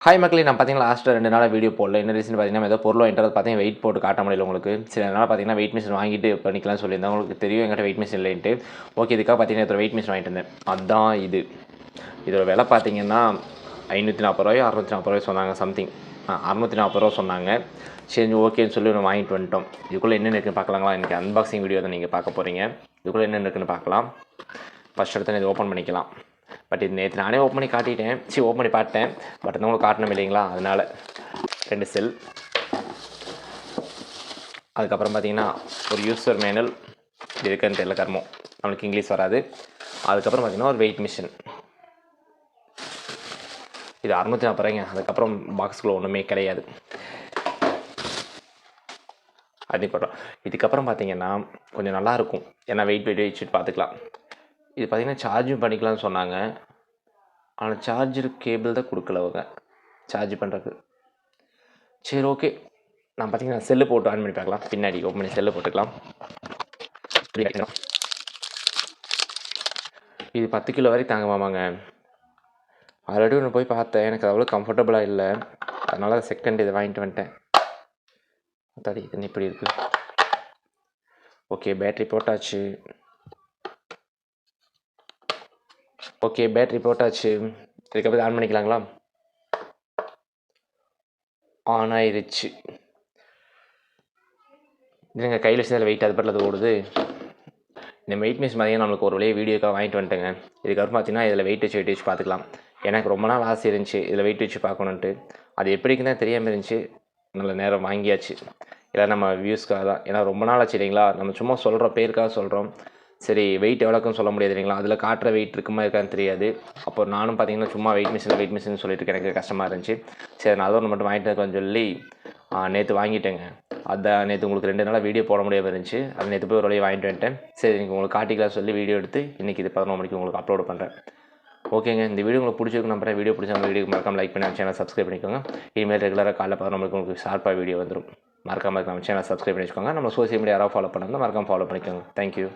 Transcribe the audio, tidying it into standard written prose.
Hi மக்களே, நான் பார்த்தீங்கன்னா லாஸ்ட்டு 2 நாளாக வீடியோ போடல. என்ன ரீசன் பார்த்தீங்கன்னா, ஏதோ பொருள் வாங்கிட்டு வரது பார்த்தீங்கன்னா வெயிட் போட்டு காட்ட முடியல உங்களுக்கு. சரி, அதனால் பார்த்தீங்கன்னா வெயிட் மிஷின் வாங்கிட்டு பண்ணிக்கலாம்னு சொல்லியிருந்தேன். உங்களுக்கு தெரியும் என்கிட்ட வெயிட் மிஷின் இல்லைன்ட்டு. ஓகே, இதுக்காக பார்த்தீங்கன்னா ஒரு வெயிட் மிஷின் வாங்கிட்டு வந்தேன். அதுதான் இது. இதோட விலை பார்த்தீங்கன்னா ₹540 ₹640 சொன்னாங்க சம்திங். ₹640 சொன்னாங்க. சரி, ஓகேன்னு சொல்லி ஒன்று வாங்கிட்டு வந்துட்டோம். இதுக்குள்ளே என்னென்ன இருக்குன்னு பார்க்கலாங்களா? இன்றைக்கி அன்பாக்சிங் வீடியோ தான் நீங்கள் பார்க்க போகிறீங்க. இதுக்குள்ளே என்னென்ன இருக்குன்னு பார்க்கலாம். ஃபஸ்ட் எடுத்து இது ஓப்பன் பண்ணிக்கலாம். பட் இது நேற்று நானே ஓப்பன் பண்ணி காட்டிட்டேன். ஓப்பன் பண்ணி பார்த்தேன். பட் உங்களுக்கு காட்டணும் இல்லைங்களா, அதனால் 2 செல். அதுக்கப்புறம் பார்த்தீங்கன்னா ஒரு யூசர் மேனுவல். இது இருக்குன்னு தெரியல, கர்மம், நம்மளுக்கு இங்கிலீஷ் வராது. அதுக்கப்புறம் பார்த்தீங்கன்னா ஒரு வெயிட் மிஷின். இது ₹640. அதுக்கப்புறம் பாக்ஸ்குள்ளே ஒன்றுமே கிடையாது. அதுக்கப்புறம் இதுக்கப்புறம் பார்த்தீங்கன்னா கொஞ்சம் நல்லாயிருக்கும். ஏன்னா வெயிட் வச்சுட்டு பார்த்துக்கலாம். இது பார்த்திங்கன்னா சார்ஜும் பண்ணிக்கலாம்னு சொன்னாங்க. ஆனால் சார்ஜர் கேபிள் தான் கொடுக்கல அவங்க சார்ஜ் பண்ணுறதுக்கு. சரி, ஓகே. நான் பார்த்தீங்கன்னா செல்லு போட்டு ஆன் பண்ணி பார்க்கலாம். பின்னாடி ஓப்பன் பண்ணி செல்லு போட்டுக்கலாம். இது 10 கிலோ வரை தாங்குமாமாங்க. ஆல்ரெடி ஒன்று போய் பார்த்தேன், எனக்கு அவ்வளோ கம்ஃபர்டபுளாக இல்லை. அதனால் செகண்ட் இதை வாங்கிட்டு வந்துட்டேன். தடி இது இப்படி இருக்குது. ஓகே, பேட்ரி போட்டாச்சு. இதுக்கப்புறம் ஆன் பண்ணிக்கலாங்களா? ஆன் ஆயிடுச்சு. இதுங்க கையில் வச்சு வெயிட் அது பட்டில் ஓடுது. இந்த வெயிட் மிஷின் பார்த்தீங்கன்னா நம்மளுக்கு ஒரு வழியாக வீடியோக்காக வாங்கிட்டு வந்துட்டேங்க. இதுக்கப்புறம் பார்த்தீங்கன்னா இதில் வெயிட் வச்சு பார்த்துக்கலாம். எனக்கு ரொம்ப நாள் ஆசை இருந்துச்சு இதில் வெயிட் வச்சு பார்க்கணுன்ட்டு. அது எப்படிக்குன்னு தான் தெரியாமல் இருந்துச்சு. நல்ல நேரம் வாங்கியாச்சு. இல்லை நம்ம வியூஸ்க்காக தான். ஏன்னா ரொம்ப நாள் ஆச்சு இல்லைங்களா, நம்ம சும்மா சொல்கிறோம், பேருக்காக சொல்கிறோம். சரி, வெயிட் எவ்வளோக்குன்னு சொல்ல முடியாது இல்லைங்களா, அதில் காட்டுற வெயிட் இருக்குமா இருக்கான்னு தெரியாது. அப்போ நானும் பார்த்தீங்கன்னா சும்மா வெயிட் மிஷின் சொல்லிட்டு எனக்கு கஷ்டமாக இருந்துச்சு. சரி, நான் அதை ஒன்று மட்டும் வாங்கிட்டு இருக்கேன்னு சொல்லி நேற்று வாங்கிட்டேங்க. அதான் நேற்று உங்களுக்கு 2 நாளாக வீடியோ போட முடியாமல் இருந்துச்சு. அது நேற்று போய் ஒரு வழியாக வாங்கிட்டு வந்துட்டேன். சரி, நீங்கள் உங்களுக்கு காட்டிக்கலாம் சொல்லி வீடியோ எடுத்து இன்றைக்கி இது 11 மணிக்கு உங்களுக்கு அப்லோட் பண்ணுறேன். ஓகேங்க, இந்த வீடியோ உங்களுக்கு பிடிச்சிருக்கு நம்புறேன். வீடியோ பிடிச்ச நம்ம வீடியோக்கு மறக்காம லைக் பண்ணி நம்ம சேனல் சப்ஸ்கிரைப் பண்ணிக்கோங்க. இனிமேல் ரெகுலராக காலைல 11 மணிக்கு உங்களுக்கு ஷார்ப்பாக வீடியோ வந்துடும். மறக்காம நம்ம சேனல் சப்ஸ்கிரைப் பண்ணி வச்சுக்கோங்க. நம்ம சோசியல் மீடியா யாராவது ஃபாலோ பண்ணால் மறக்காம ஃபாலோ பண்ணிக்கோங்க. தேங்க்யூ.